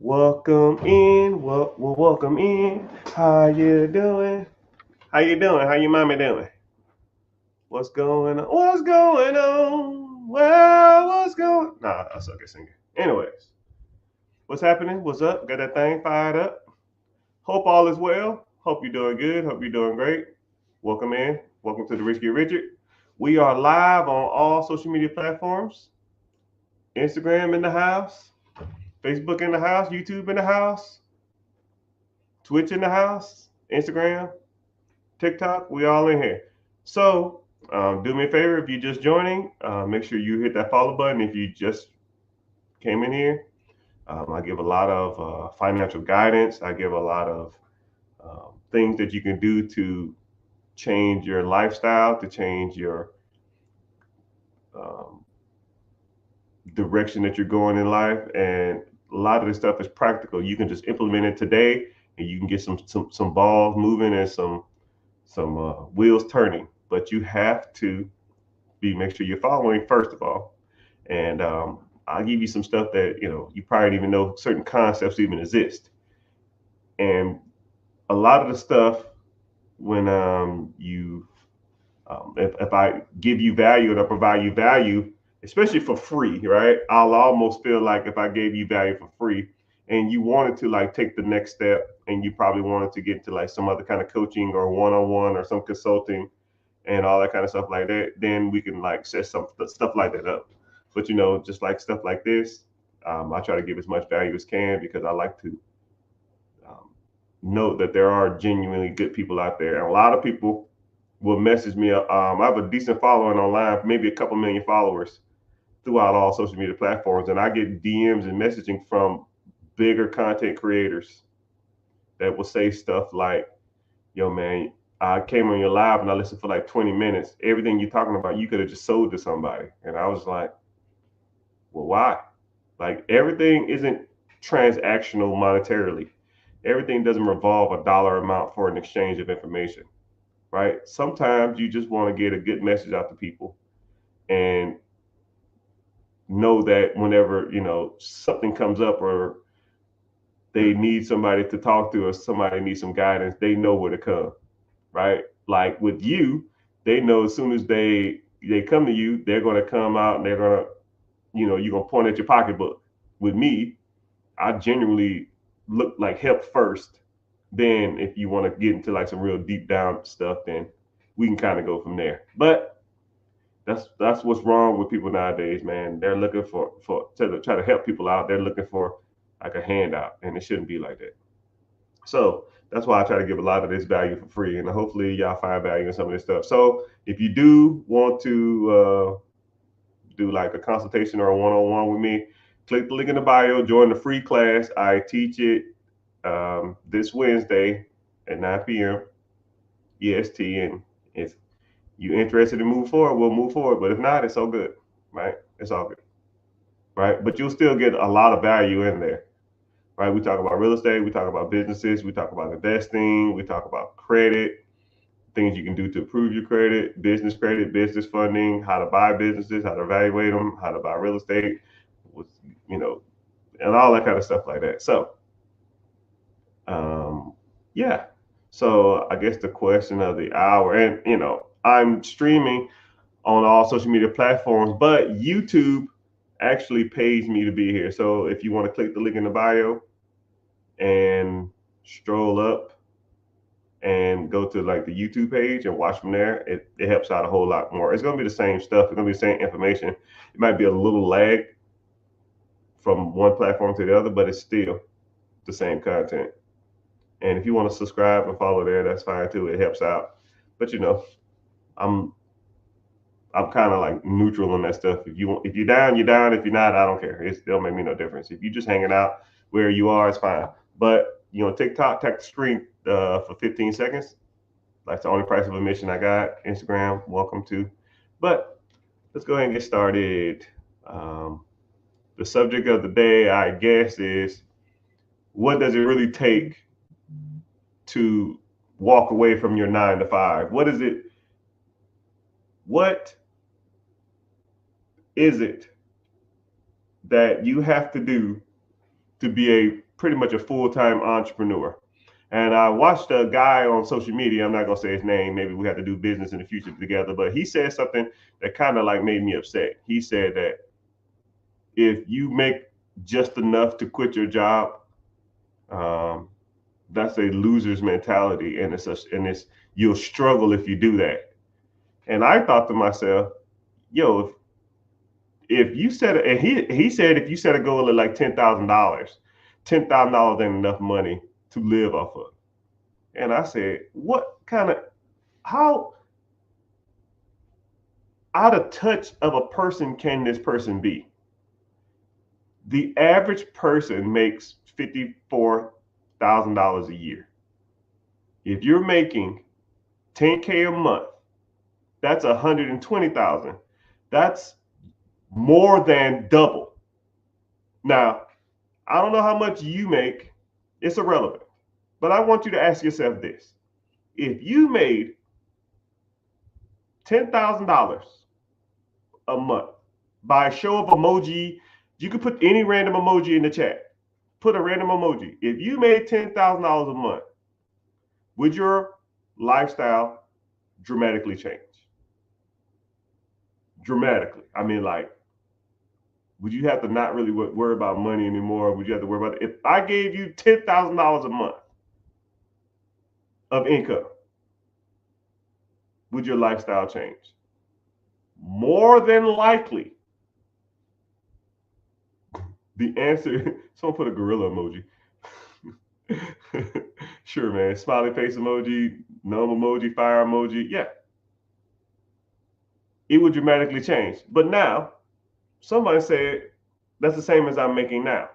Welcome in. Welcome in. How you doing? How you doing? How your mama doing? What's going on? What's going on? Well, what's going? Nah, I suck at singing. Anyways, what's happening? What's up? Got that thing fired up? Hope all is well. Hope you're doing good. Hope you're doing great. Welcome in. Welcome to the Rich Get Richard. We are live on all social media platforms. Instagram in the house. Facebook in the house. YouTube in the house. Twitch in the house. Instagram. TikTok, we all in here. So do me a favor if you're just joining, make sure you hit that follow button. If you just came in here, I give a lot of financial guidance. I give a lot of things that you can do to change your lifestyle, to change your um, direction that you're going in life. And a lot of this stuff is practical. You can just implement it today, and you can get some balls moving and some wheels turning. But you have to make sure you're following first of all. And I'll give you some stuff that you probably didn't even know certain concepts even exist. And a lot of the stuff when if I give you value and I provide you value, especially for free, right? I'll almost feel like if I gave you value for free and you wanted to like take the next step and you probably wanted to get to like some other kind of coaching or one-on-one or some consulting and all that kind of stuff like that, then we can like set some stuff like that up. But just like stuff like this, I try to give as much value as can because I like to um, know that there are genuinely good people out there, and a lot of people will message me. I have a decent following online, maybe a couple million followers throughout all social media platforms, and I get DMs and messaging from bigger content creators that will say stuff like, yo man, I came on your live and I listened for like 20 minutes. Everything you're talking about, you could have just sold to somebody. And I was like, well, why? Like everything isn't transactional monetarily. Everything doesn't revolve a dollar amount for an exchange of information, right? Sometimes you just want to get a good message out to people and know that whenever, something comes up or they need somebody to talk to or somebody needs some guidance, they know where to come, right? Like with you, they know as soon as they come to you, they're going to come out and they're going to, you're going to point at your pocketbook. With me, I genuinely look like help first. Then if you want to get into like some real deep down stuff, then we can kind of go from there. But that's what's wrong with people nowadays, man. They're looking for to try to help people out. They're looking for like a handout, and it shouldn't be like that. So that's why I try to give a lot of this value for free, and hopefully y'all find value in some of this stuff. So if you do want to do like a consultation or a one-on-one with me, click the link in the bio, join the free class. I teach it this Wednesday at 9 p.m. EST, and if you're interested in move forward, we'll move forward. But if not, it's all good, right? It's all good, right? But you'll still get a lot of value in there, right? We talk about real estate, we talk about businesses, we talk about investing, we talk about credit, things you can do to improve your credit, business funding, how to buy businesses, how to evaluate them, how to buy real estate, with you know, and all that kind of stuff like that. So, um, yeah. So I guess the question of the hour, and I'm streaming on all social media platforms, but YouTube actually pays me to be here. So if you want to click the link in the bio and stroll up and go to like the YouTube page and watch from there, it helps out a whole lot more. It's gonna be the same stuff. It's gonna be the same information. It might be a little lag from one platform to the other, but it's still the same content. And if you want to subscribe and follow there, that's fine too. It helps out. But I'm I'm kind of like neutral on that stuff. If you're down, you're down. If you're not, I don't care. It don't make me no difference. If you're just hanging out where you are, it's fine. But TikTok, tap the screen for 15 seconds. That's the only price of admission I got. Instagram, welcome to. But let's go ahead and get started. Um, the subject of the day, I guess, is what does it really take to walk away from your 9 to 5? What is it that you have to do to be a pretty much a full-time entrepreneur. And I watched a guy on social media. I'm not gonna say his name. Maybe we have to do business in the future together. But he said something that kind of like made me upset. He said that if you make just enough to quit your job, um, that's a loser's mentality, and it's you'll struggle if you do that. And I thought to myself, yo, if you set and he said if you set a goal of like $10,000 ain't enough money to live off of. And I said, what kind of how out of touch of a person can this person be? The average person makes $54,000 a year. If you're making 10K a month, that's 120,000. That's more than double. Now, I don't know how much you make. It's irrelevant. But I want you to ask yourself this. If you made $10,000 a month by a show of emoji, you could put any random emoji in the chat. Put a random emoji. If you made $10,000 a month, would your lifestyle dramatically change? Dramatically. I mean, like, would you have to not really worry about money anymore? Would you have to worry about it? If I gave you $10,000 a month of income, would your lifestyle change? More than likely. The answer, someone put a gorilla emoji. Sure, man. Smiley face emoji, numb emoji, fire emoji. Yeah. It would dramatically change. But now, somebody said that's the same as I'm making now.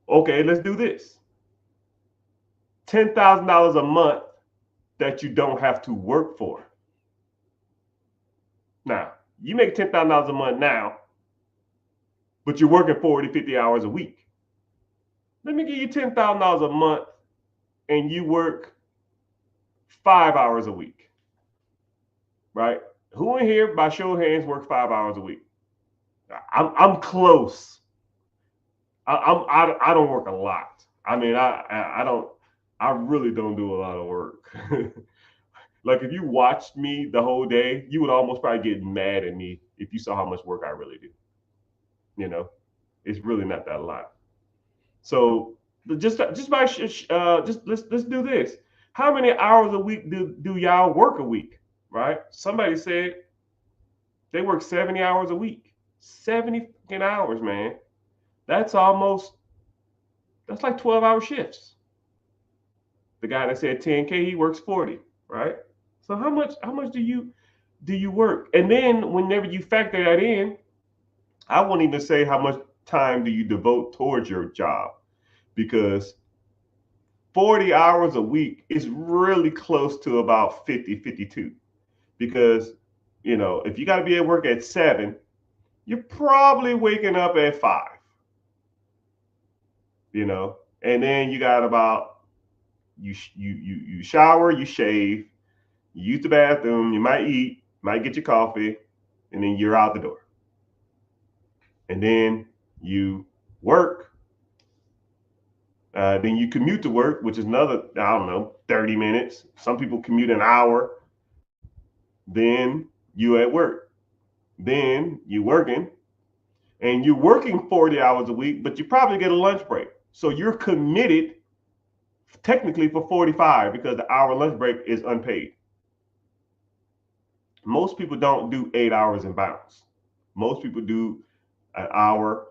Okay, let's do this. $10,000 a month that you don't have to work for. Now, you make $10,000 a month now, but you're working 40, 50 hours a week. Let me give you $10,000 a month and you work 5 hours a week, right? Who in here, by show of hands, works 5 hours a week? I'm close. I don't work a lot. I mean, I really don't do a lot of work. Like if you watched me the whole day, you would almost probably get mad at me if you saw how much work I really do. You know, it's really not that a lot. So just let's do this. How many hours a week do y'all work a week? Right? Somebody said they work 70 hours a week. 70 hours, man. That's like 12-hour shifts. The guy that said 10K, he works 40, right? So how much do you work? And then whenever you factor that in, I won't even say how much time do you devote towards your job, because 40 hours a week is really close to about 50, 52. Because, if you got to be at work at 7, you're probably waking up at 5, and then you got about, you shower, you shave, you use the bathroom, you might eat, might get your coffee, and then you're out the door. And then you work. Then you commute to work, which is another, 30 minutes. Some people commute an hour. Then you at work. Then you working. And you're working 40 hours a week, but you probably get a lunch break. So you're committed technically for 45 because the hour lunch break is unpaid. Most people don't do 8 hours in bounds. Most people do an hour,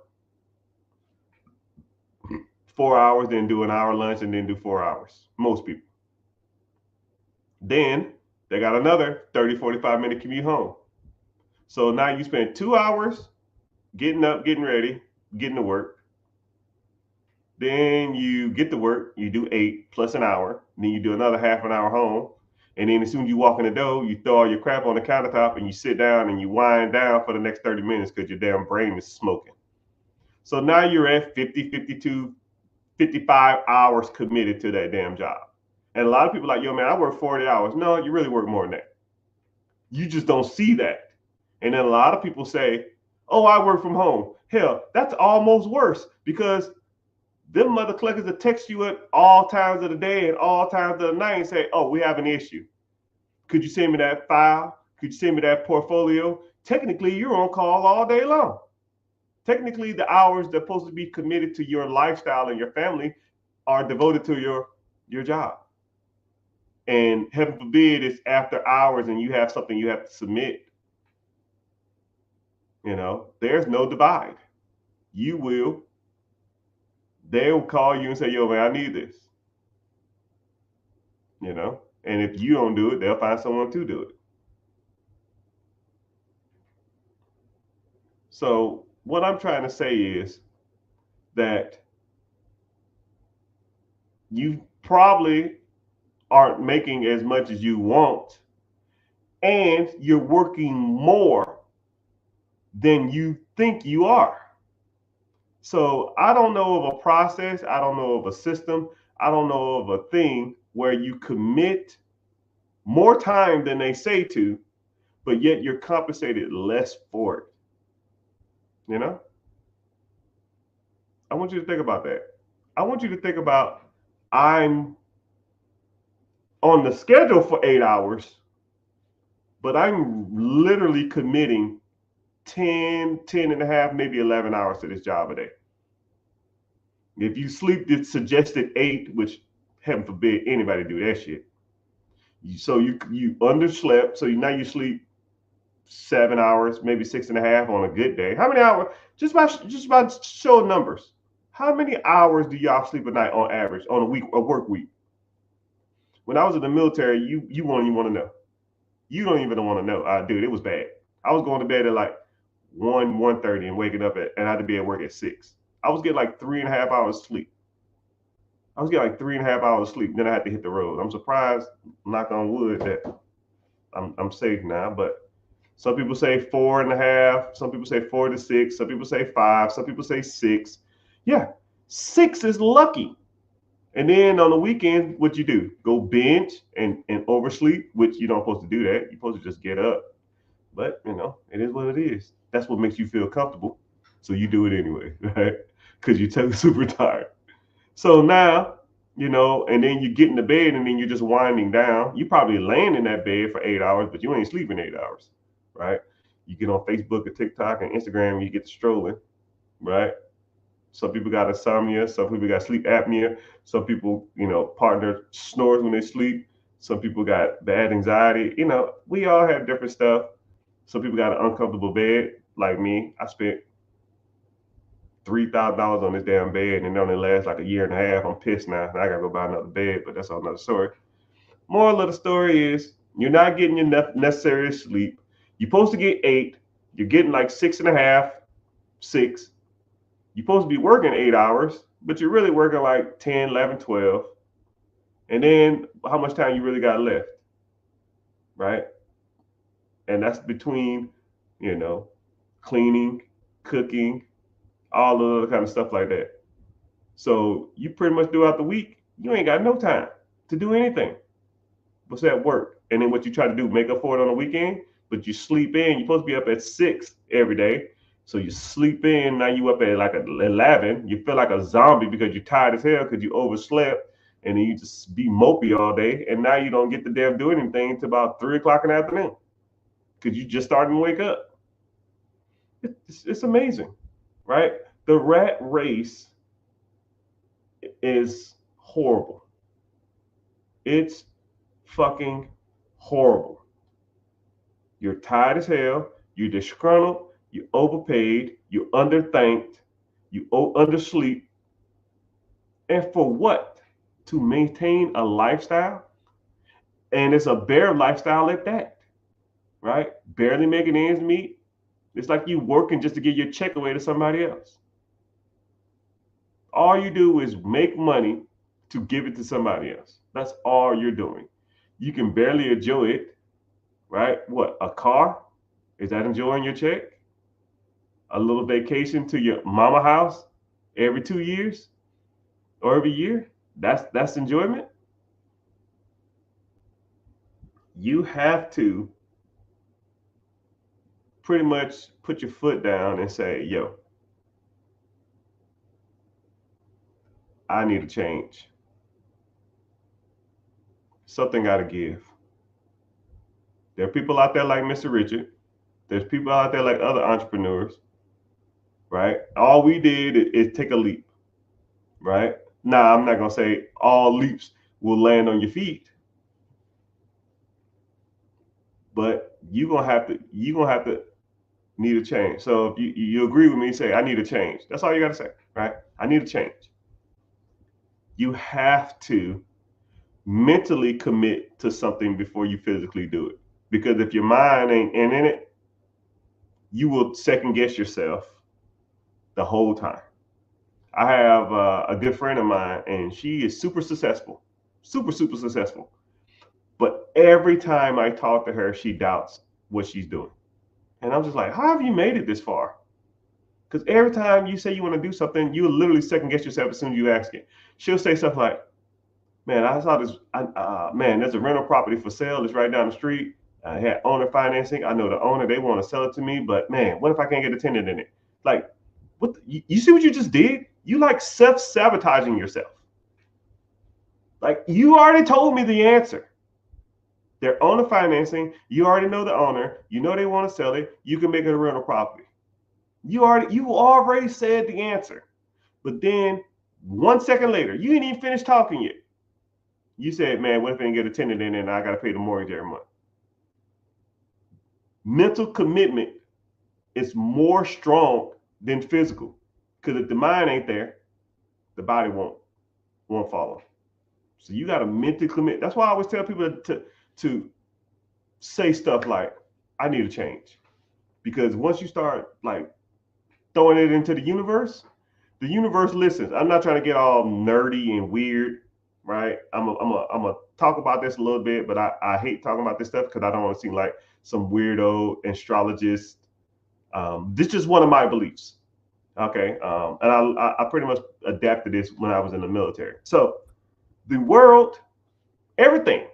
4 hours, then do an hour lunch, and then do 4 hours. Most people. Then they got another 30, 45-minute commute home. So now you spend 2 hours getting up, getting ready, getting to work. Then you get to work, you do 8 plus an hour. Then you do another half an hour home. And then as soon as you walk in the door, you throw all your crap on the countertop and you sit down and you wind down for the next 30 minutes because your damn brain is smoking. So now you're at 50, 52, 55 hours committed to that damn job. And a lot of people are like, yo, man, I work 40 hours. No, you really work more than that. You just don't see that. And then a lot of people say, Oh, I work from home. Hell, that's almost worse because them mother cluckers that text you at all times of the day and all times of the night and say, oh, we have an issue. Could you send me that file? Could you send me that portfolio? Technically, you're on call all day long. Technically, the hours that are supposed to be committed to your lifestyle and your family are devoted to your job. And heaven forbid it's after hours and you have something you have to submit. There's no divide. You will. They'll call you and say, yo, man, I need this. And if you don't do it, they'll find someone to do it. So what I'm trying to say is that you probably aren't making as much as you want, and you're working more than you think you are. So I don't know of a process, I don't know of a system, I don't know of a thing where you commit more time than they say to, but yet you're compensated less for it. I want you to think about that. I want you to think about, I'm on the schedule for 8 hours, but I'm literally committing 10 and a half, maybe 11 hours to this job a day. If you sleep the suggested 8, which heaven forbid anybody do that shit. So you underslept, so now you sleep 7 hours, maybe 6.5 on a good day. How many hours? Just about show numbers. How many hours do y'all sleep a night on average on a work week? When I was in the military, you won't even want to know. You don't even want to know. Dude, it was bad. I was going to bed at like 1:30 and waking up and I had to be at work at 6. I was getting like 3.5 hours sleep. Then I had to hit the road. I'm surprised, knock on wood, that I'm safe now. But some people say 4.5. Some people say 4 to 6. Some people say 5. Some people say 6. Yeah, 6 is lucky. And then on the weekend, what you do? Go binge and oversleep, which you don't supposed to do that. You're supposed to just get up. But it is what it is. That's what makes you feel comfortable. So you do it anyway, right? Because you're super tired. So now, and then you get in the bed and then you're just winding down. You probably laying in that bed for 8 hours, but you ain't sleeping 8 hours, right? You get on Facebook or TikTok and Instagram, and you get to strolling, right? Some people got insomnia. Some people got sleep apnea. Some people, partner snores when they sleep. Some people got bad anxiety. We all have different stuff. Some people got an uncomfortable bed, like me. I spent $3,000 on this damn bed, and it only lasts like a year and a half. I'm pissed now. I gotta go buy another bed, but that's another story. Moral of the story is, you're not getting your necessary sleep. You're supposed to get 8. You're getting like 6.5, 6. You're supposed to be working 8 hours, but you're really working like 10, 11, 12. And then how much time you really got left, right? And that's between, cleaning, cooking, all the other kind of stuff like that. So you pretty much throughout the week, you ain't got no time to do anything. What's that work? And then what you try to do, make up for it on the weekend, but you sleep in. You're supposed to be up at 6 every day. So you sleep in, now you up at like 11. You feel like a zombie because you're tired as hell because you overslept, and then you just be mopey all day. And now you don't get to damn do anything until about 3 o'clock in the afternoon because you just starting to wake up. It's amazing, right? The rat race is horrible. It's fucking horrible. You're tired as hell. You're disgruntled. You're overpaid. You're underthanked. You undersleep. And for what? To maintain a lifestyle? And it's a bare lifestyle at that, right? Barely making ends meet. It's like you working just to get your check away to somebody else. All you do is make money to give it to somebody else. That's all you're doing. You can barely enjoy it, right? What, a car? Is that enjoying your check? A little vacation to your mama house every 2 years or every year? That's enjoyment. You have to pretty much put your foot down and say, yo, I need a change. Something got to give. There are people out there like Mr. Richard. There's people out there like other entrepreneurs, right? All we did is take a leap, right? Now, I'm not going to say all leaps will land on your feet, but you're going to have to need a change. So if you agree with me, say, I need a change. That's all you got to say, right? I need a change. You have to mentally commit to something before you physically do it. Because if your mind ain't in it, you will second guess yourself the whole time. I have a good friend of mine, and she is super successful, super successful. But every time I talk to her, she doubts what she's doing. And I'm just like, how have you made it this far? Because every time you say you want to do something, you literally second guess yourself as soon as you ask it. She'll say stuff like, man, I saw this, man, there's a rental property for sale. It's right down the street. I had owner financing. I know the owner, they want to sell it to me, but man, what if I can't get a tenant in it? Like, what? You see what you just did? You like self-sabotaging yourself. Like, you already told me the answer. They're owner financing. You already know the owner. You know they want to sell it. You can make it a rental property. You already said the answer. But then 1 second later, you didn't even finish talking yet. You said, man, what if I didn't get a tenant in and I got to pay the mortgage every month? Mental commitment is more strong than physical. Because if the mind ain't there, the body won't follow. So you got to mentally commit. That's why I always tell people to say stuff like, I need a change. Because once you start like throwing it into the universe listens. I'm not trying to get all nerdy and weird, right? I'm gonna talk about this a little bit, but I hate talking about this stuff because I don't want to seem like some weirdo astrologist. This is just one of my beliefs. Okay. And I pretty much adapted this when I was in the military. So the world, everything,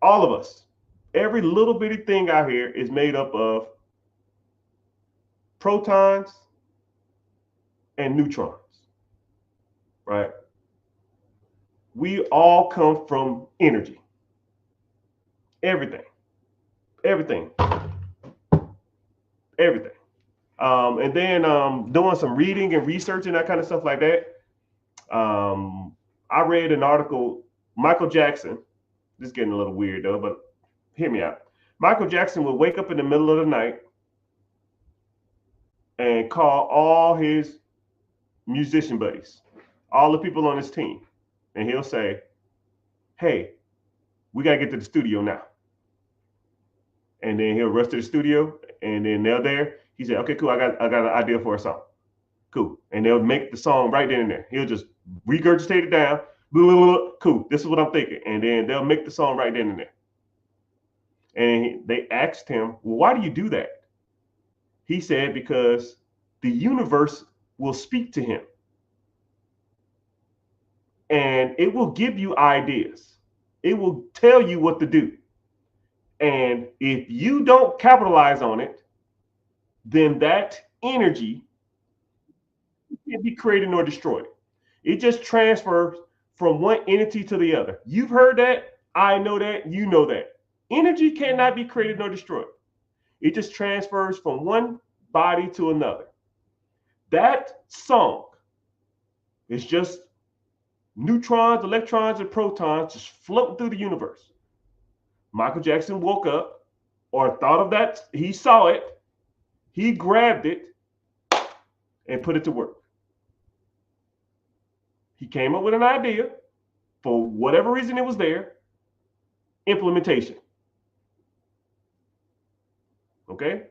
all of us, every little bitty thing out here is made up of protons and neutrons, right? We all come from energy. Everything. And then doing some reading and research and that kind of stuff like that. I read an article, Michael Jackson, this is getting a little weird though, but hear me out. Michael Jackson would wake up in the middle of the night and call all his musician buddies, all the people on his team. And he'll say, hey, we got to get to the studio now. And then he'll rush to the studio and then they're there. He said, okay, cool. I got an idea for a song. Cool. And they'll make the song right then and there. He'll just regurgitate it down. Blah, blah, blah. Cool. This is what I'm thinking. And then they'll make the song right then and there. And they asked him, well, why do you do that? He said, because the universe will speak to him. And it will give you ideas. It will tell you what to do. And if you don't capitalize on it, then that energy can't be created nor destroyed. It just transfers from one entity to the other. You've heard that. I know that. You know that. Energy cannot be created nor destroyed. It just transfers from one body to another. That song is just neutrons, electrons, and protons just floating through the universe. Michael Jackson woke up or thought of that. He saw it. He grabbed it and put it to work. He came up with an idea. For whatever reason it was there. Implementation. Okay?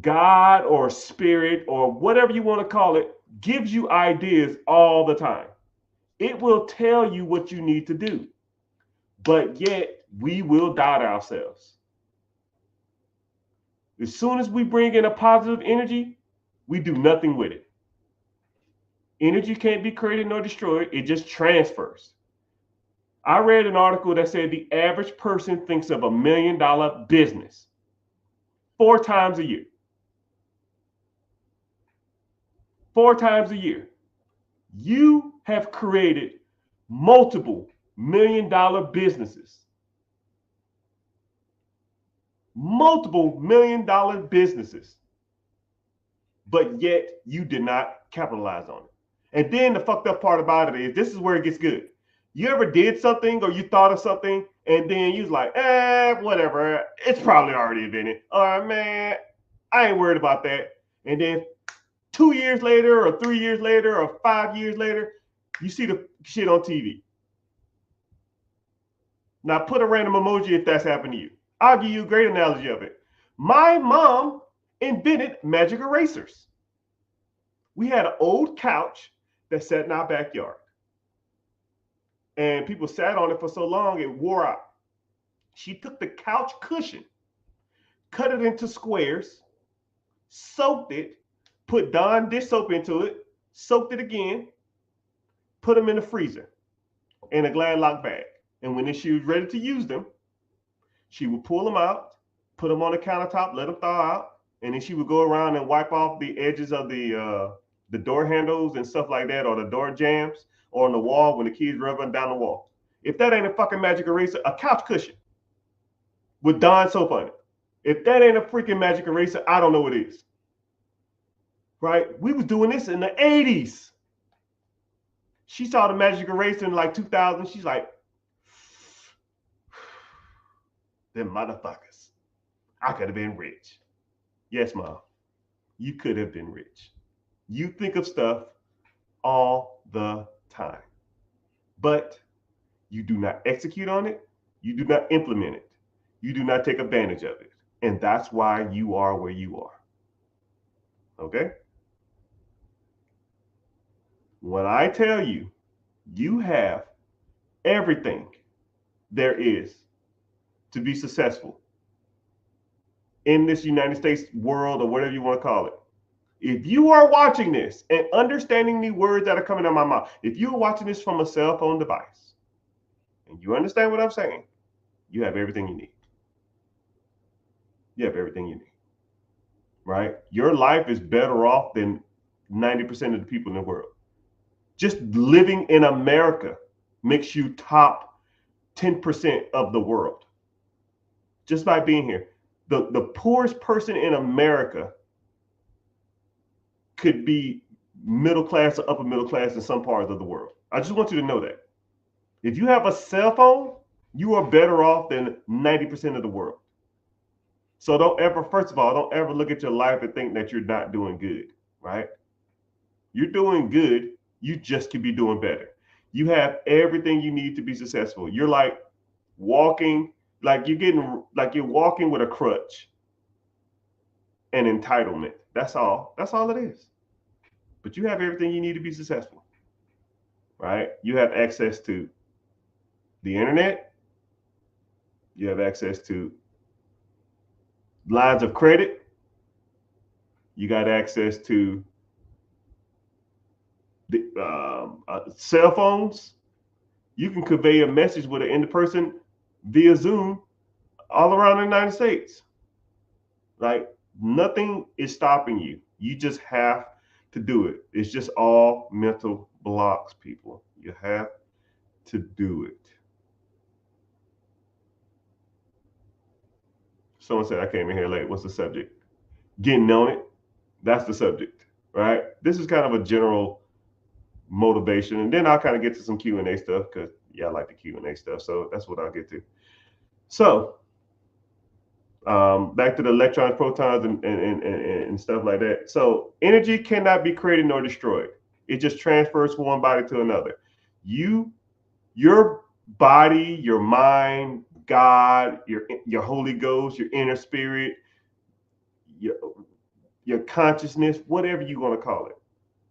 God or spirit or whatever you want to call it gives you ideas all the time. It will tell you what you need to do. But yet we will doubt ourselves. As soon as we bring in a positive energy, we do nothing with it. Energy can't be created nor destroyed. It just transfers. I read an article that said the average person thinks of $1 million business 4 times a year. 4 times a year. You have created multiple $1 million businesses. Multiple $1 million businesses. But yet you did not capitalize on it. And then the fucked up part about it is, this is where it gets good. You ever did something or you thought of something and then you was like, whatever, it's probably already invented. All right, man, I ain't worried about that. And then 2 years later or 3 years later or 5 years later, you see the shit on TV. Now put a random emoji if that's happened to you. I'll give you a great analogy of it. My mom invented magic erasers. We had an old couch that sat in our backyard. And people sat on it for so long, it wore out. She took the couch cushion, cut it into squares, soaked it, put Dawn dish soap into it, soaked it again, put them in the freezer in a Gladlock bag. And when she was ready to use them, she would pull them out, put them on the countertop, let them thaw out, and then she would go around and wipe off the edges of the door handles and stuff like that, or the door jambs, or on the wall when the kids rubbing down the wall. If that ain't a fucking magic eraser, a couch cushion with Dawn soap on it. If that ain't a freaking magic eraser, I don't know what is. Right? We was doing this in the 80s. She saw the magic eraser in like 2000. She's like, them motherfuckers. I could have been rich. Yes, Mom. You could have been rich. You think of stuff all the time, but you do not execute on it. You do not implement it. You do not take advantage of it. And that's why you are where you are. Okay? When I tell you, you have everything there is to be successful in this United States world, or whatever you want to call it. If you are watching this and understanding the words that are coming out of my mouth, if you're watching this from a cell phone device and you understand what I'm saying, you have everything you need. You have everything you need, right? Your life is better off than 90% of the people in the world. Just living in America makes you top 10% of the world. Just by being here. The poorest person in America could be middle class or upper middle class in some parts of the world. I just want you to know that. If you have a cell phone, you are better off than 90% of the world. So first of all, don't ever look at your life and think that you're not doing good, right? You're doing good. You just could be doing better. You have everything you need to be successful. You're like walking, like you're walking with a crutch and entitlement. That's all. That's all it is. But you have everything you need to be successful, right? You have access to the internet. You have access to lines of credit. You got access to the cell phones. You can convey a message with an person via Zoom all around the United States. Like, nothing is stopping you. You just have to do it. It's just all mental blocks, people. You have to do it. Someone said I came in here late. What's the subject? Getting on it. That's the subject, right? This is kind of a general motivation, and then I'll kind of get to some Q&A stuff, because I like the Q&A stuff. So that's what I'll get to. So back to the electrons, protons, and stuff like that. So energy cannot be created nor destroyed. It just transfers from one body to another. Your body, your mind, God, your Holy Ghost, your inner spirit, your consciousness, whatever you want to call it,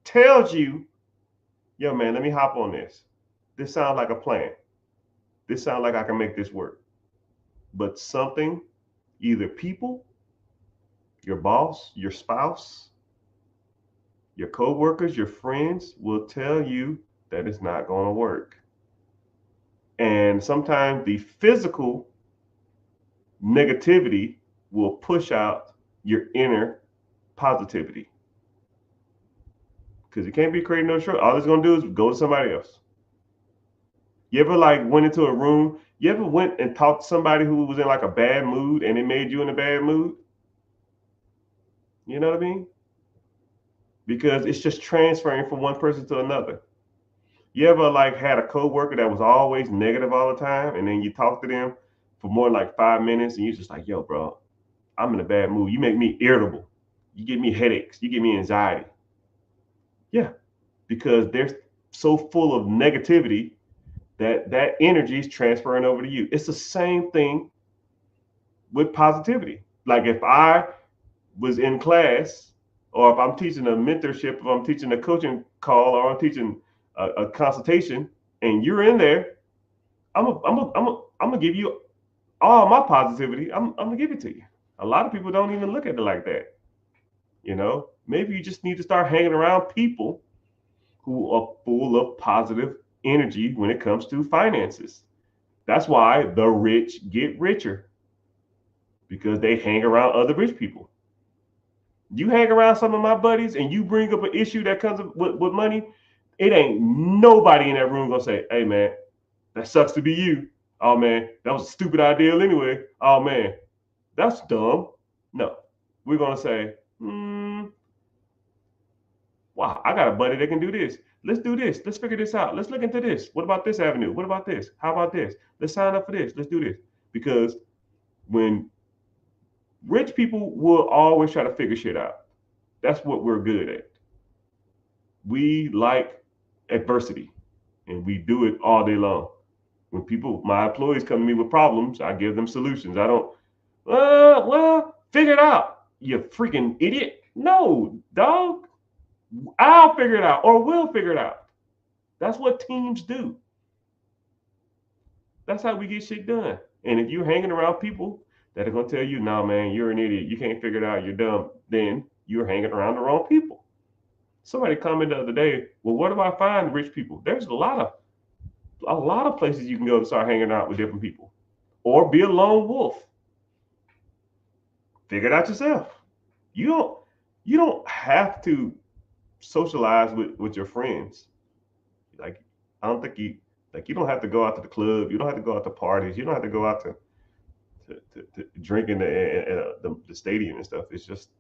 tells you, yo, man, let me hop on this. This sounds like a plan. This sounds like I can make this work. But something, either people, your boss, your spouse, your co-workers, your friends will tell you that it's not going to work. And sometimes the physical negativity will push out your inner positivity. Because you can't be creating no short. All it's gonna do is go to somebody else. You ever like went into a room? You ever went and talked to somebody who was in like a bad mood and it made you in a bad mood? You know what I mean? Because it's just transferring from one person to another. You ever like had a coworker that was always negative all the time, and then you talk to them for more than like 5 minutes, and you're just like, "Yo, bro, I'm in a bad mood. You make me irritable. You give me headaches. You give me anxiety." Yeah, because they're so full of negativity that energy is transferring over to you. It's the same thing with positivity. Like if I was in class, or if I'm teaching a mentorship, if I'm teaching a coaching call, or I'm teaching a consultation, and you're in there, I'm gonna give you all my positivity. I'm gonna give it to you. A lot of people don't even look at it like that. Maybe you just need to start hanging around people who are full of positive energy when it comes to finances. That's why the rich get richer, because they hang around other rich people. You hang around some of my buddies and you bring up an issue that comes with money, it ain't nobody in that room gonna say, "Hey man, that sucks to be you. Oh man, that was a stupid idea anyway. Oh man, that's dumb." No, we're gonna say, "Wow, I got a buddy that can do this. Let's do this. Let's figure this out. Let's look into this. What about this avenue? What about this? How about this? Let's sign up for this. Let's do this." Because when rich people will always try to figure shit out. That's what we're good at. We like adversity, and we do it all day long. When my employees come to me with problems, I give them solutions. I don't, well, figure it out, you freaking idiot. No, dog, I'll figure it out, or we'll figure it out. That's what teams do. That's how we get shit done. And if you're hanging around people that are going to tell you, "No, man, you're an idiot. You can't figure it out. You're dumb," then you're hanging around the wrong people. Somebody commented the other day, "Well, where do I find rich people?" There's a lot of places you can go to start hanging out with different people, or be a lone wolf. Figure it out yourself. You don't have to socialize with your friends. Like, I don't think you don't have to go out to the club. You don't have to go out to parties. You don't have to go out to drink in the stadium and stuff. It's just,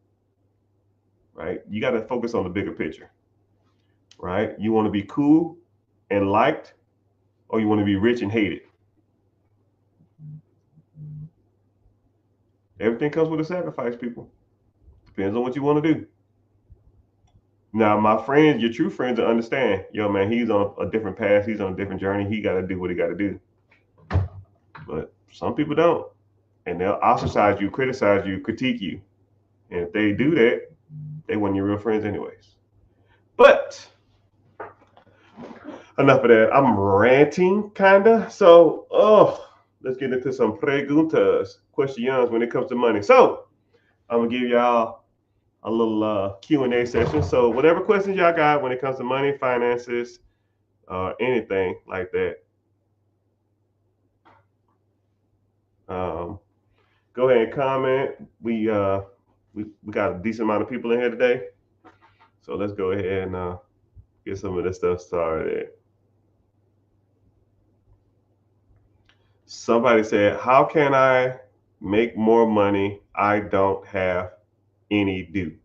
right. You got to focus on the bigger picture, right? You want to be cool and liked, or you want to be rich and hated. Everything comes with a sacrifice, people. Depends on what you want to do. Now, my friends, your true friends, will understand. Yo, man, he's on a different path. He's on a different journey. He got to do what he got to do. But some people don't, and they'll ostracize you, criticize you, critique you. And if they do that, they weren't your real friends anyways. But enough of that. I'm ranting, kinda. So, let's get into some preguntas, questions when it comes to money. So, I'm gonna give y'all a little Q&A session. So, whatever questions y'all got when it comes to money, finances, anything like that, go ahead and comment. We got a decent amount of people in here today, so let's go ahead and get some of this stuff started. Somebody said, "How can I make more money? I don't have any due."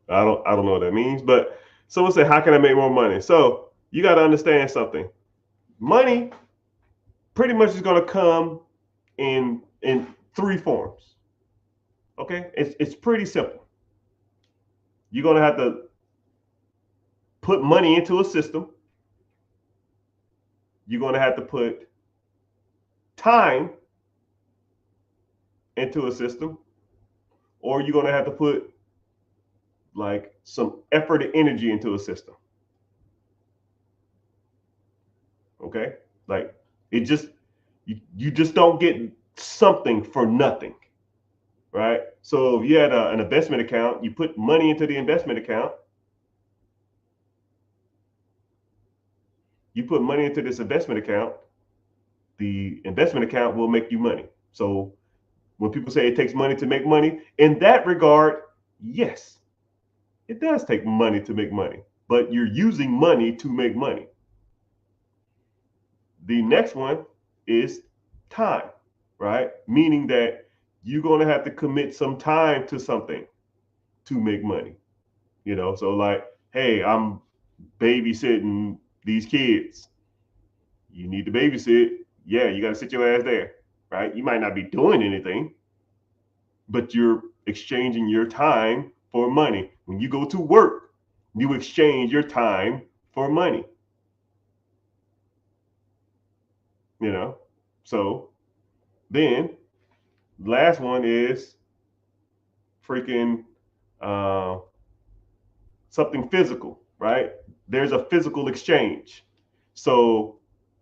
I don't know what that means, but someone said, "How can I make more money?" So you got to understand something. Money pretty much is going to come in three forms. Okay, it's pretty simple. You're going to have to put money into a system. You're going to have to put time into a system, or you're going to have to put like some effort and energy into a system. Okay, like it just you just don't get something for nothing, right? So if you had an investment account, you put money into the investment account, You put money into this investment account, the investment account will make you money. So when people say it takes money to make money, in that regard, yes, it does take money to make money, but you're using money to make money. The next one is time, right? Meaning that you're going to have to commit some time to something to make money. So like, hey, I'm babysitting these kids. You need to babysit. Yeah, you got to sit your ass there, right? You might not be doing anything, but you're exchanging your time for money. When you go to work, you exchange your time for money. So then last one is freaking uh, something physical, right? There's a physical exchange. So,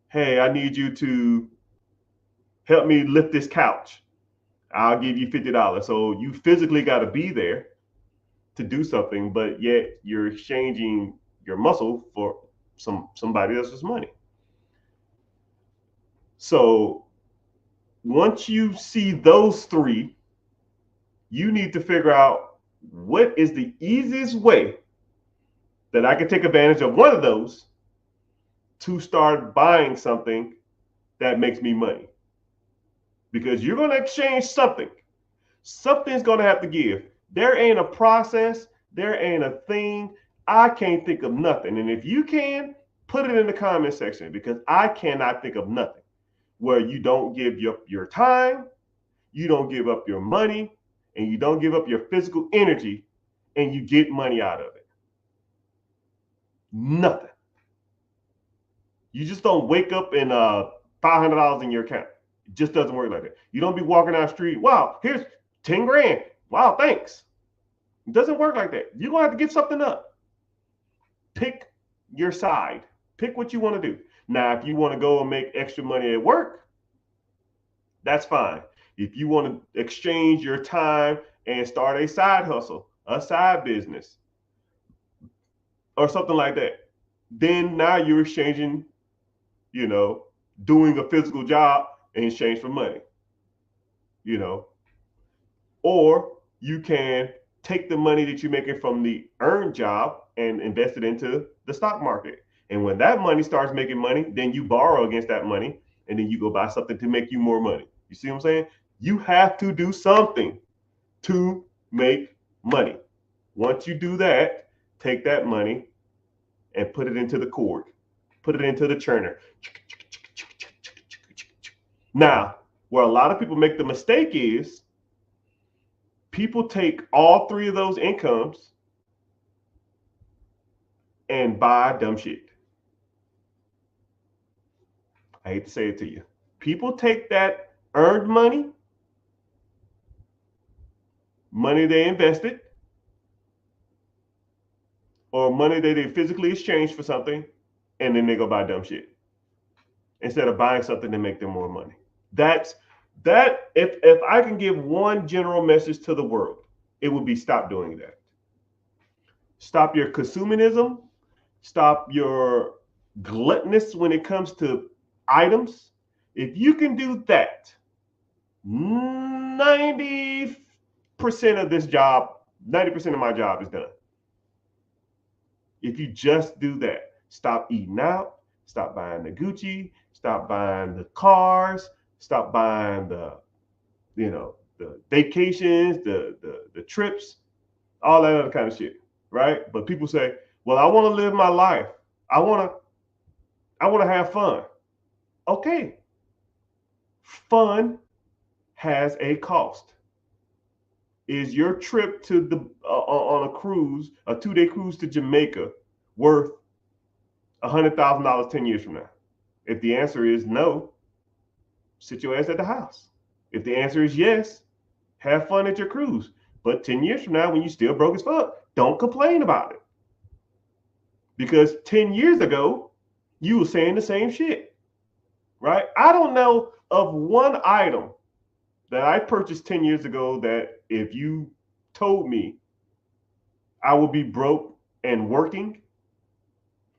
hey, I need you to help me lift this couch. I'll give you $50. So you physically got to be there to do something, but yet you're exchanging your muscle for somebody else's money. So once you see those three, you need to figure out what is the easiest way that I can take advantage of one of those to start buying something that makes me money. Because you're going to exchange something. Something's going to have to give. There ain't a process. There ain't a thing. I can't think of nothing. And if you can, put it in the comment section, because I cannot think of nothing where you don't give your time, you don't give up your money, and you don't give up your physical energy, and you get money out of it. Nothing. You just don't wake up and $500 in your account. It just doesn't work like that. You don't be walking down the street. Wow, here's 10 grand. Wow, thanks. It doesn't work like that. You're going to have to give something up. Pick your side. Pick what you want to do. Now, if you want to go and make extra money at work, that's fine. If you want to exchange your time and start a side hustle, a side business, or something like that, then now you're exchanging, doing a physical job in exchange for money. Or you can take the money that you're making from the earned job and invest it into the stock market. And when that money starts making money, then you borrow against that money, and then you go buy something to make you more money. You see what I'm saying? You have to do something to make money. Once you do that, take that money and put it into the cord, put it into the churner. Now, where a lot of people make the mistake is people take all three of those incomes and buy dumb shit. I hate to say it to you. People take that earned money they invested, or money that they physically exchanged for something, and then they go buy dumb shit instead of buying something to make them more money. That if I can give one general message to the world, it would be stop doing that. Stop your consumerism. Stop your gluttonous when it comes to items. If you can do that, 90% of this job, 90% of my job is done. If you just do that, stop eating out, stop buying the Gucci, stop buying the cars, stop buying the vacations, the trips, all that other kind of shit, right? But people say, well, I want to live my life. I want to have fun. Okay. Fun has a cost. Is your trip to the on a cruise, a 2-day cruise to Jamaica, worth $100,000 10 years from now? If the answer is no, sit your ass at the house. If the answer is yes, have fun at your cruise. But 10 years from now, when you still broke as fuck, don't complain about it. Because 10 years ago, you were saying the same shit, right? I don't know of one item that I purchased 10 years ago that if you told me I would be broke and working,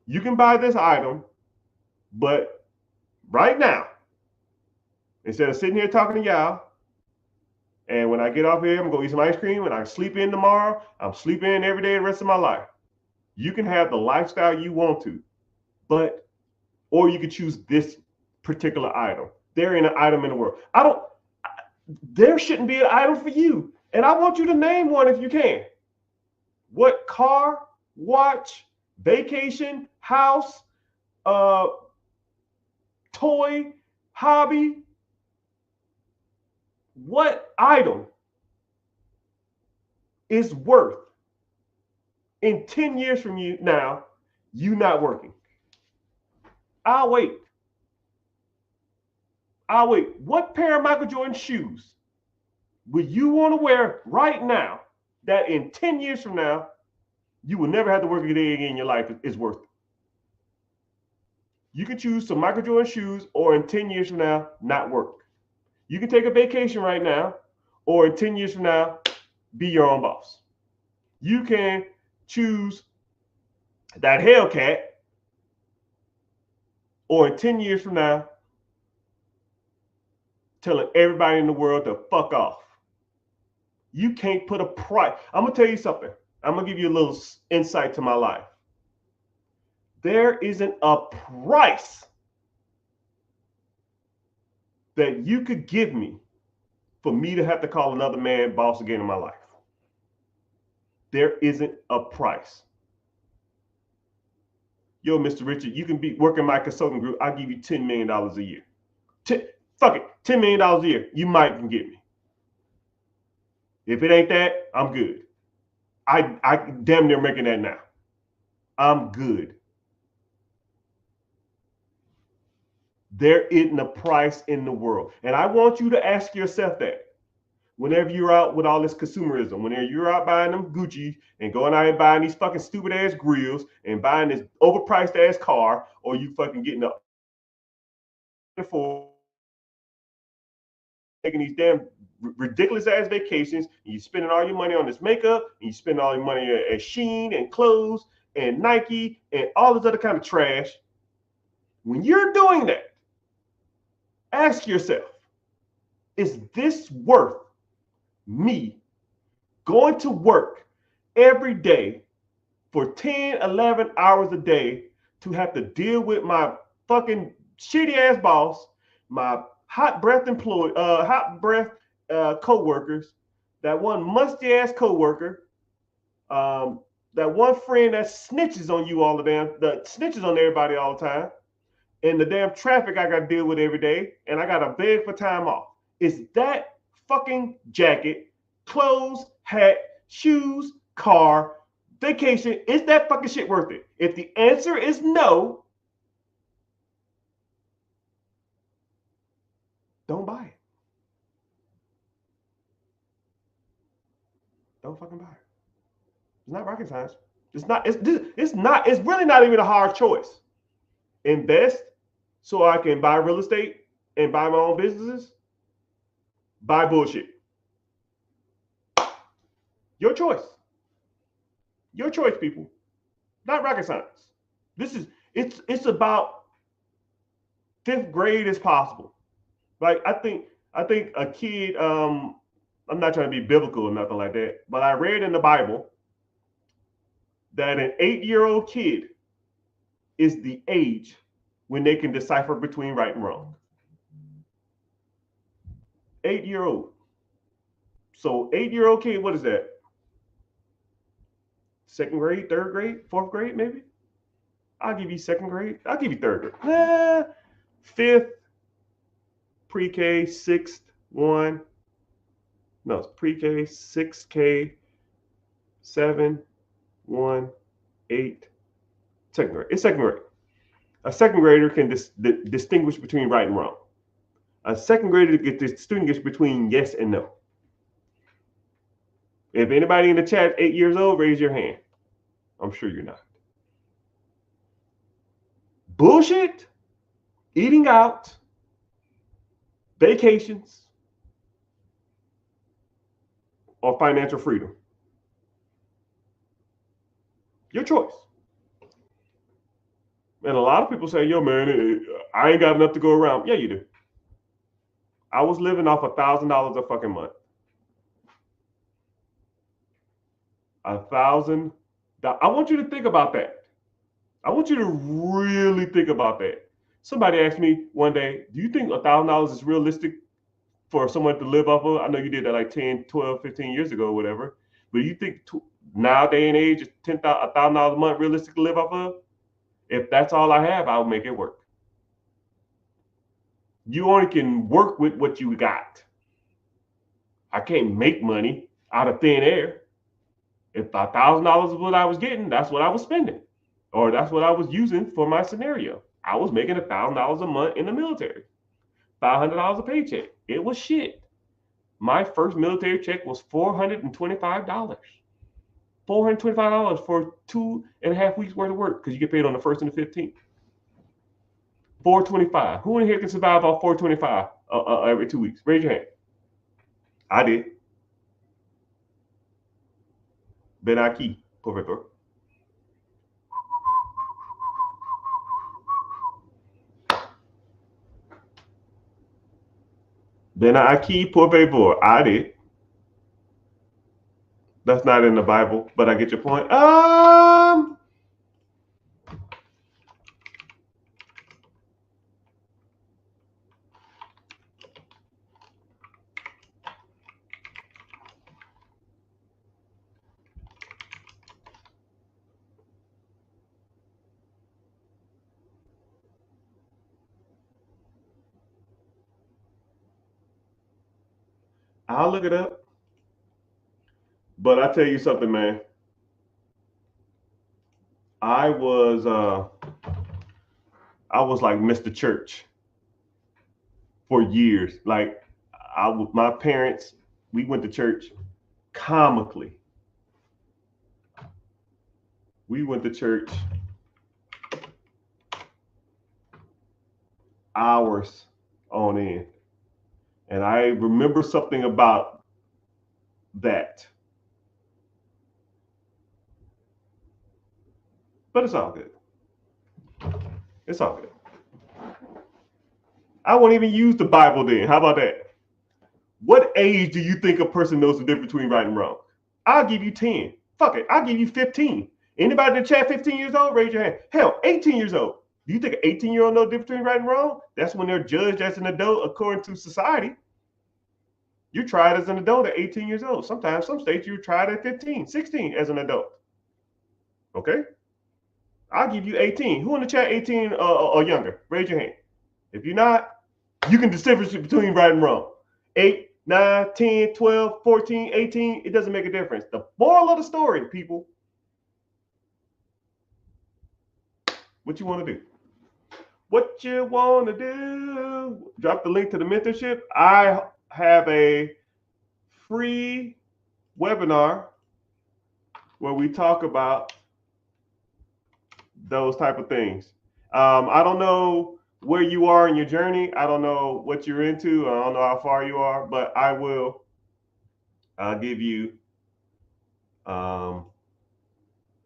you can buy this item But right now, instead of sitting here talking to y'all, and when I get off here, I'm going to eat some ice cream and I sleep in tomorrow, I'm sleeping in every day the rest of my life. You can have the lifestyle you want to, but, or you can choose this particular item. There ain't an item in the world. There shouldn't be an item for you. And I want you to name one if you can. What car, watch, vacation, house, toy, hobby, what item is worth in 10 years from you now, you not working? I'll wait. What pair of Michael Jordan shoes would you want to wear right now that in 10 years from now, you will never have to work a day again in your life is worth it? You can choose some Michael Jordan shoes, or in 10 years from now, not work. You can take a vacation right now, or in 10 years from now, be your own boss. You can choose that Hellcat, or in 10 years from now, telling everybody in the world to fuck off. You can't put a price. I'm going to tell you something. I'm going to give you a little insight to my life. There isn't a price that you could give me for me to have to call another man boss again in my life. There isn't a price. Yo, Mr. Richard, you can be working my consulting group. I'll give you $10 million a year. Fuck it, $10 million a year. You might can get me. If it ain't that, I'm good. I damn near making that now. I'm good. There isn't a price in the world. And I want you to ask yourself that. Whenever you're out with all this consumerism, whenever you're out buying them Gucci and going out and buying these fucking stupid ass grills and buying this overpriced ass car, or you fucking getting up for taking these damn ridiculous ass vacations, and you spending all your money on this makeup, and you spend all your money at Shein and clothes and Nike and all this other kind of trash. When you're doing that, ask yourself, is this worth me going to work every day for 10, 11 hours a day to have to deal with my fucking shitty ass boss, my hot breath co-workers, that one musty ass co-worker, that one friend that snitches on you all the damn, that snitches on everybody all the time, and the damn traffic I got to deal with every day, and I got to beg for time off. Is that fucking jacket, clothes, hat, shoes, car, vacation, is that fucking shit worth it? If the answer is no, don't buy it. Don't fucking buy it. It's not rocket science. It's really not even a hard choice. Invest so I can buy real estate and buy my own businesses. Buy bullshit. Your choice. Your choice, people. Not rocket science. It's about 5th grade as possible. Like I think a kid, I'm not trying to be biblical or nothing like that, but I read in the Bible that an 8-year-old kid is the age when they can decipher between right and wrong. 8-year-old. So 8-year-old kid, what is that? 2nd grade, 3rd grade, 4th grade, maybe? I'll give you 2nd grade. I'll give you 3rd grade. 5th, pre-K, 6th, 1. No, it's pre-K, 6K, 7, 1, 8. 2nd grade. It's 2nd grade. A 2nd grader can distinguish between right and wrong. A 2nd grader can distinguish between yes and no. If anybody in the chat 8 years old, raise your hand. I'm sure you're not. Bullshit, eating out, vacations, or financial freedom. Your choice. And a lot of people say, yo, man, I ain't got enough to go around. Yeah, you do. I was living off $1,000 a fucking month. $1,000. I want you to think about that. I want you to really think about that. Somebody asked me one day, do you think $1,000 is realistic for someone to live off of? I know you did that like 10, 12, 15 years ago or whatever. But you think now day and age is $1,000 a month realistic to live off of? If that's all I have, I'll make it work. You only can work with what you got. I can't make money out of thin air. If $1,000 is what I was getting, that's what I was spending, or that's what I was using for my scenario. I was making $1,000 a month in the military, $500 a paycheck. It was shit. My first military check was $425. $425 for 2.5 weeks worth of work because you get paid on the 1st and the 15th. $425. Who in here can survive off $425 every 2 weeks? Raise your hand. I did. Ven aquí, por favor. Ven aquí, por favor. I did. That's not in the Bible, but I get your point. I'll look it up. But I tell you something, man. I was like Mr. Church for years. Like my parents, we went to church comically. We went to church hours on end. And I remember something about that. But it's all good. It's all good. I won't even use the Bible then. How about that? What age do you think a person knows the difference between right and wrong? I'll give you 10. Fuck it. I'll give you 15. Anybody in the chat 15 years old? Raise your hand. Hell, 18 years old. Do you think an 18-year-old knows the difference between right and wrong? That's when they're judged as an adult according to society. You're tried as an adult at 18 years old. Sometimes, some states, you're tried at 15, 16 as an adult. Okay? I'll give you 18. Who in the chat 18 or younger? Raise your hand. If you're not, you can distinguish between right and wrong. 8, 9, 10, 12, 14, 18, it doesn't make a difference. The moral of the story, people. What you want to do? What you want to do? Drop the link to the mentorship. I have a free webinar where we talk about those type of things. I don't know where you are in your journey. I don't know what you're into. I don't know how far you are, but I will give you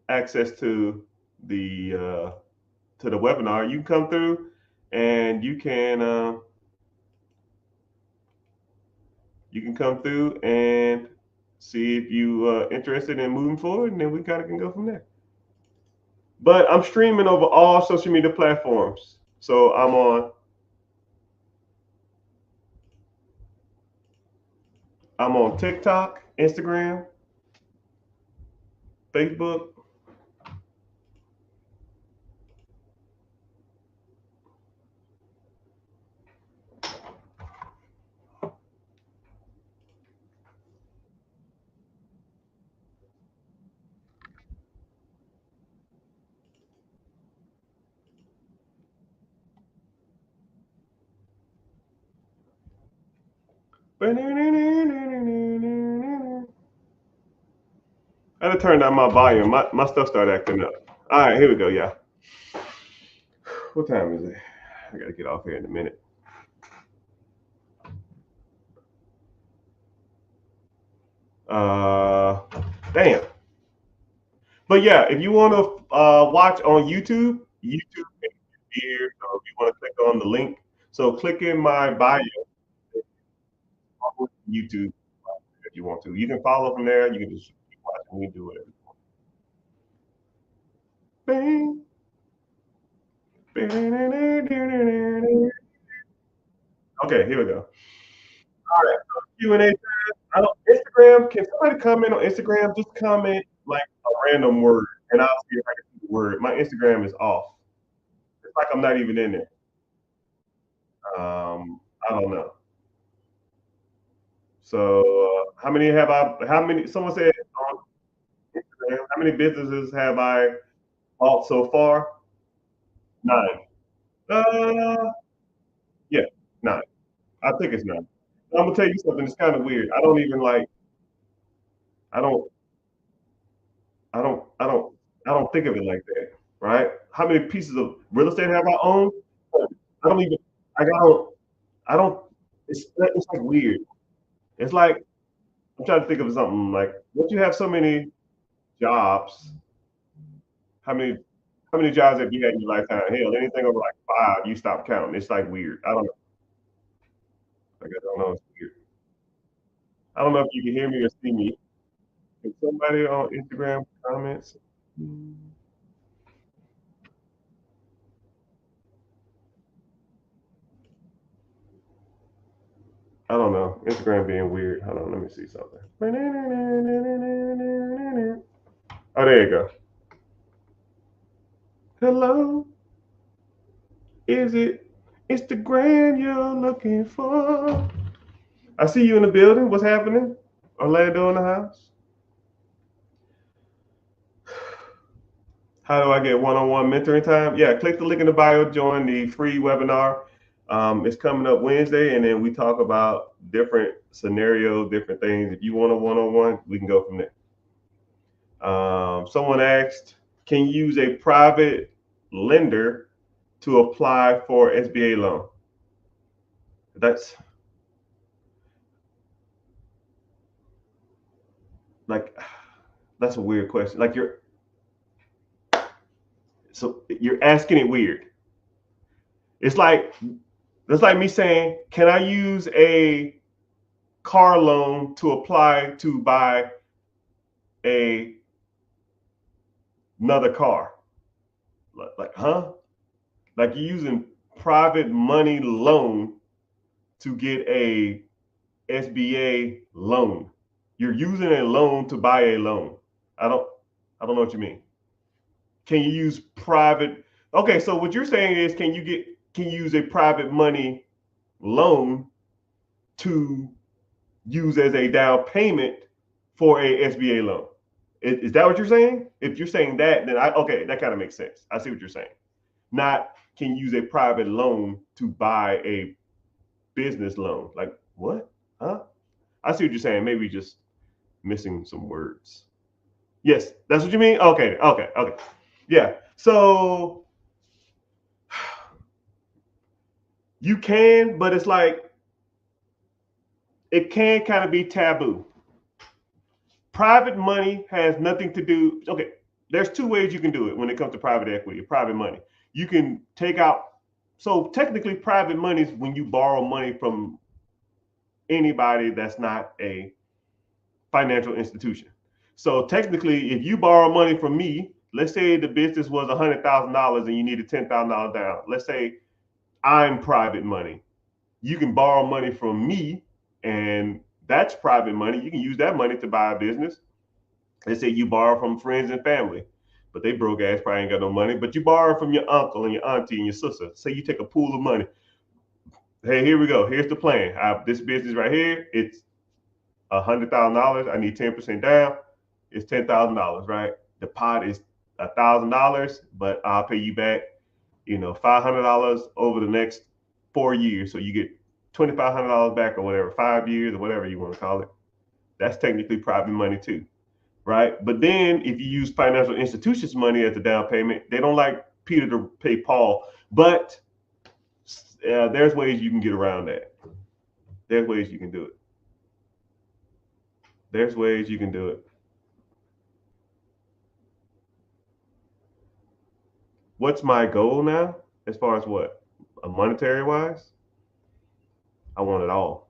access to the webinar. You can come through and you can come through and see if you interested in moving forward, and then we kind of can go from there. But I'm streaming over all social media platforms. So I'm on TikTok, Instagram, Facebook. I had to turn down my volume. My stuff started acting up. All right, here we go. Yeah. What time is it? I got to get off here in a minute. Damn. But yeah, if you want to watch on YouTube, YouTube page is here. So if you want to click on the link, so click in my bio on YouTube if you want to. You can follow from there. You can just keep watching me do whatever. Bang. Okay, here we go. All right, so Q&A. I don't Instagram. Can somebody comment on Instagram? Just comment like a random word, and I'll see if I can see the word. My Instagram is off. It's like I'm not even in there. I don't know. So how many have I? How many? Someone said on Instagram. How many businesses have I bought so far? 9. Uh, yeah, 9. I think it's 9. I'm gonna tell you something. It's kind of weird. I don't even like. I don't. I don't. I don't. I don't think of it like that. Right? How many pieces of real estate have I owned? I don't even. I don't. I don't. It's like weird. It's like I'm trying to think of something like. Once you have so many jobs, how many how many jobs have you had in your lifetime? Hell, anything over like 5, you stop counting. It's like weird. I don't know. Like I don't know. It's weird. I don't know if you can hear me or see me. Can somebody on Instagram comments? I don't know. Instagram being weird. Hold on, let me see something. Oh, there you go. Hello, is it Instagram you're looking for? I see you in the building. What's happening? Orlando in the house. How do I get one-on-one mentoring time? Yeah, click the link in the bio. Join the free webinar. It's coming up Wednesday, and then we talk about different scenarios, different things. If you want a one-on-one, we can go from there. Someone asked, can you use a private lender to apply for SBA loan? That's like that's a weird question. Like you're asking it weird. It's like that's like me saying, can I use a car loan to apply to buy a another car? Like, huh? Like you're using private money loan to get a SBA loan. You're using a loan to buy a loan. I don't I don't know what you mean. Can you use private? Okay, so what you're saying is can you use a private money loan to use as a down payment for a SBA loan? Is that what you're saying? If you're saying that, then okay, that kind of makes sense. I see what you're saying. Not can you use a private loan to buy a business loan. Like what? Huh? I see what you're saying. Maybe just missing some words. Yes, that's what you mean. Okay, okay, okay. Yeah. So you can, but it's like it can kind of be taboo. Private money has nothing to do. Okay, there's 2 ways you can do it when it comes to private equity, private money. You can take out. So technically, private money is when you borrow money from anybody that's not a financial institution. So technically, if you borrow money from me, let's say the business was $100,000 and you needed $10,000 down. Let's say I'm private money. You can borrow money from me, and that's private money. You can use that money to buy a business. Let's say you borrow from friends and family, but they broke ass probably ain't got no money. But you borrow from your uncle and your auntie and your sister. Say you take a pool of money. Hey, here we go. Here's the plan. I have this business right here. It's $100,000. I need 10% down. It's $10,000, right? The pot is $1,000, but I'll pay you back, $500 over the next 4 years. So you get $2,500 back or whatever, 5 years or whatever you want to call it. That's technically private money too, right? But then if you use financial institutions' money as a down payment, they don't like Peter to pay Paul. But there's ways you can get around that. There's ways you can do it. There's ways you can do it. what's my goal now as far as what? Monetary wise? I want it all.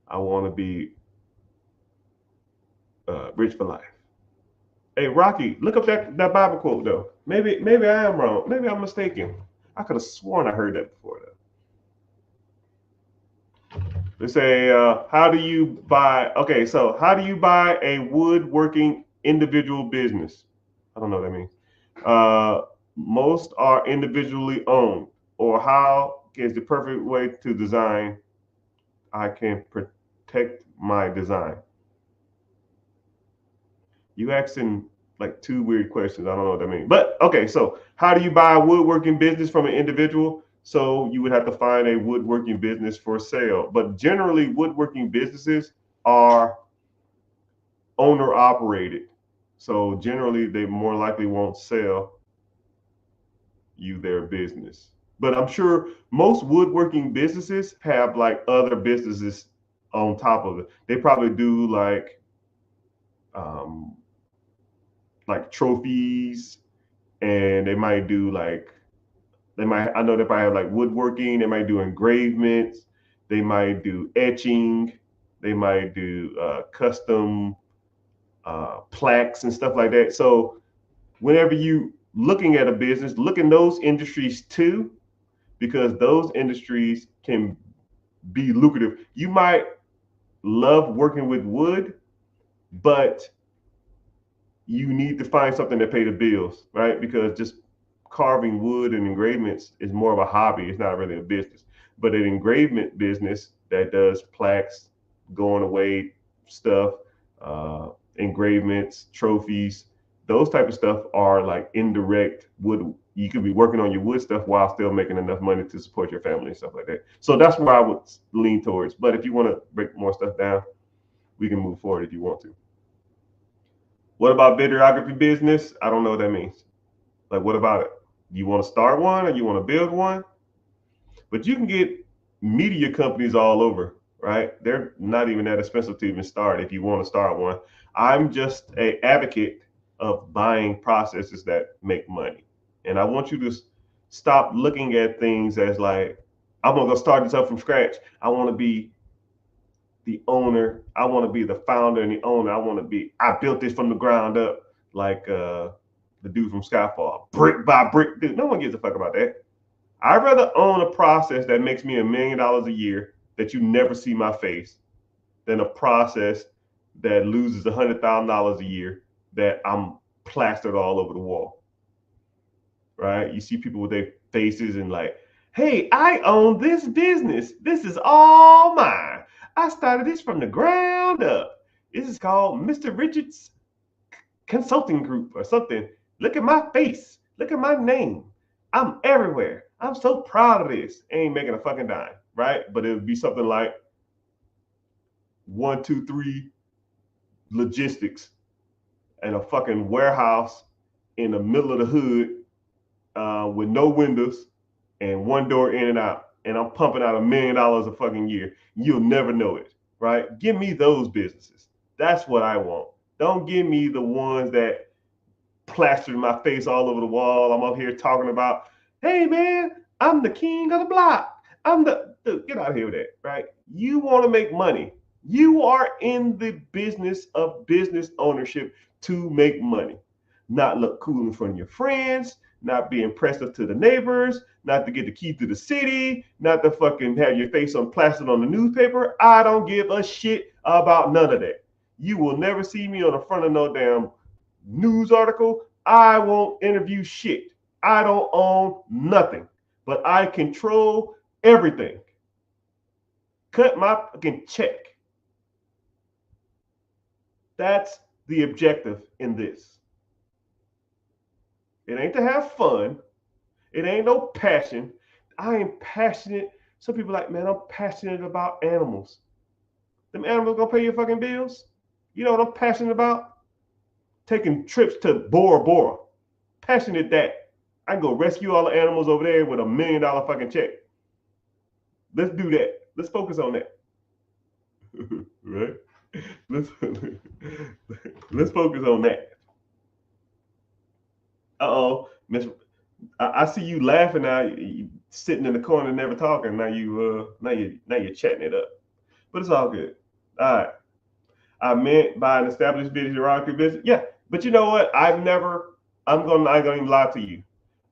I want to be rich for life. Hey, Rocky, look up that Bible quote though. Maybe I am wrong. Maybe I'm mistaken. I could have sworn I heard that before though. They say, how do you buy? Okay, so how do you buy a woodworking individual business? I don't know what that means. Most are individually owned, or how is the perfect way to design? I can protect my design. You asking like two weird questions. I don't know what that means. But okay, so how do you buy a woodworking business from an individual? So you would have to find a woodworking business for sale. But generally, woodworking businesses are owner operated. So generally, they more likely won't sell you their business. But I'm sure most woodworking businesses have like other businesses on top of it. They probably do um, like trophies, and they might do like I know they probably have like woodworking. They might do engravements. They might do etching. They might do custom plaques and stuff like that. So whenever you looking at a business, look in those industries too, because those industries can be lucrative. You might love working with wood, but you need to find something to pay the bills, right? Because just carving wood and engravements is more of a hobby. It's not really a business. But an engravement business that does plaques, going away stuff, engravements, trophies, those type of stuff are like indirect wood. You could be working on your wood stuff while still making enough money to support your family and stuff like that. So that's where I would lean towards. But if you want to break more stuff down, we can move forward if you want to. What about videography business? I don't know what that means. Like, what about it? You want to start one or you want to build one? But you can get media companies all over, right? They're not even that expensive to even start if you want to start one. I'm just a advocate of buying processes that make money. And I want you to stop looking at things as like, I'm gonna go start this up from scratch. I want to be the owner. I want to be the founder and the owner. I built this from the ground up, like the dude from Skyfall, brick by brick. Dude, no one gives a fuck about that. I'd rather own a process that makes me $1 million a year that you never see my face than a process that loses $100,000 a year that I'm plastered all over the wall. Right? You see people with their faces and like, hey, I own this business. This is all mine. I started this from the ground up. This is called Mr. Richards Consulting Group or something. Look at my face. Look at my name. I'm everywhere. I'm so proud of this. Ain't making a fucking dime, right? But it would be something like 123 logistics and a fucking warehouse in the middle of the hood with no windows and one door in and out. And I'm pumping out $1 million a fucking year. You'll never know it, right? Give me those businesses. That's what I want. Don't give me the ones that plastered my face all over the wall. I'm up here talking about, hey man, I'm the king of the block. I'm the dude, get out of here with that, right? You want to make money. You are in the business of business ownership to make money, not look cool in front of your friends, not be impressive to the neighbors, not to get the key to the city, not to fucking have your face on plastered on the newspaper. I don't give a shit about none of that. You will never see me on the front of no damn news article. I won't interview shit. I don't own nothing, but I control everything. Cut my fucking check. That's the objective in this. It ain't to have fun. It ain't no passion. I am passionate. Some people like, man, I'm passionate about animals. Them animals gonna pay your fucking bills? You know what I'm passionate about? Taking trips to Bora Bora. Passionate that. I can go rescue all the animals over there with $1 million fucking check. Let's do that. Let's focus on that. Right? Let's let's focus on that. Uh-oh, Miss. I see you laughing now. You sitting in the corner, never talking. Now you're chatting it up. But it's all good. All right. I meant by an established videography business. Yeah, but you know what? I ain't gonna even lie to you.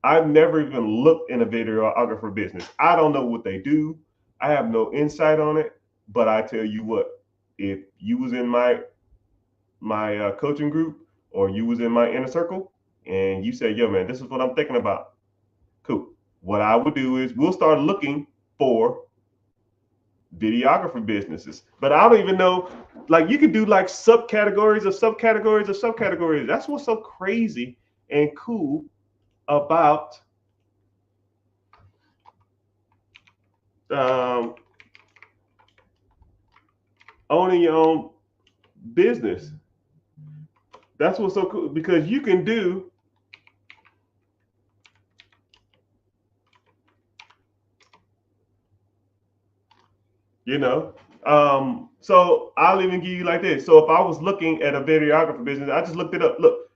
I've never even looked in a videographer business. I don't know what they do. I have no insight on it. But I tell you what, if you was in my coaching group or you was in my inner circle and you said, "Yo, man, this is what I'm thinking about," cool. What I would do is we'll start looking for videographer businesses. But I don't even know, like you could do like subcategories of subcategories of subcategories. That's what's so crazy and cool about um, owning your own business. That's what's so cool because you can do, you know. So I'll even give you like this. So if I was looking at a videographer business, I just looked it up. Look,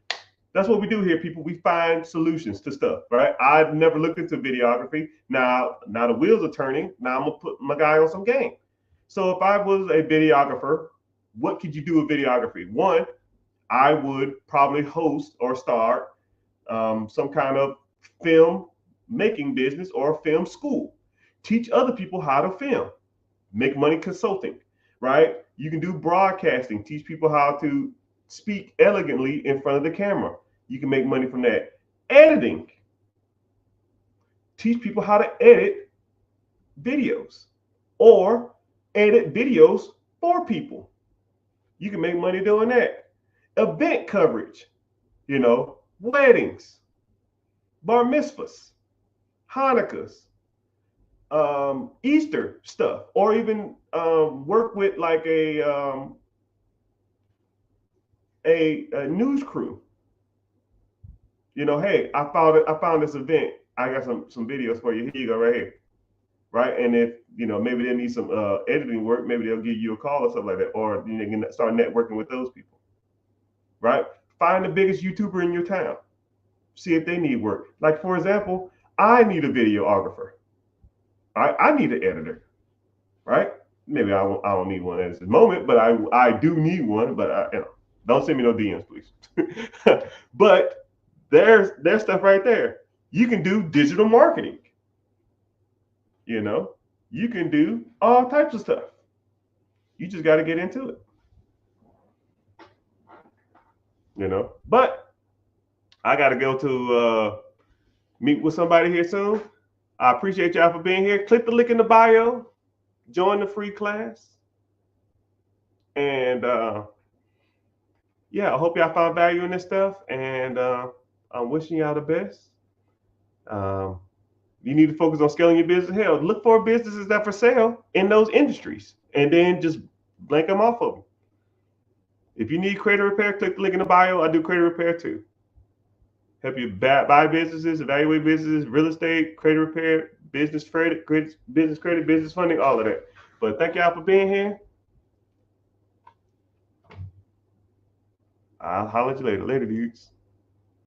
that's what we do here, people. We find solutions to stuff, right? I've never looked into videography. Now the wheels are turning. Now I'm gonna put my guy on some game. So if I was a videographer, what could you do with videography? One, I would probably host or start some kind of film making business or film school. Teach other people how to film, make money consulting, right? You can do broadcasting, teach people how to speak elegantly in front of the camera. You can make money from that. Editing, teach people how to edit videos or edit videos for people. You can make money doing that. Event coverage, weddings, bar mitzvahs, Hanukkahs, Easter stuff, or even work with like a news crew. Hey, I found this event. I got some videos for you. Here you go, right here, right? And if maybe they need some editing work, maybe they'll give you a call or something like that, or you can start networking with those people, right? Find the biggest YouTuber in your town. See if they need work. Like for example, I need a videographer. I need an editor, right? Maybe I don't need one at this moment, but I do need one. But don't send me no DMs, please. But there's stuff right there. You can do digital marketing. You know, you can do all types of stuff. You just got to get into it. But I got to go to meet with somebody here soon. I appreciate y'all for being here. Click the link in the bio. Join the free class. And yeah, I hope y'all found value in this stuff. And I'm wishing y'all the best. Um, you need to focus on scaling your business. Hell, look for businesses that are for sale in those industries, and then just blank them off of them. If you need credit repair, click the link in the bio. I do credit repair too. Help you buy businesses, evaluate businesses, real estate, credit repair, business credit, business funding, all of that. But thank y'all for being here. I'll holler at you later. Later, dudes.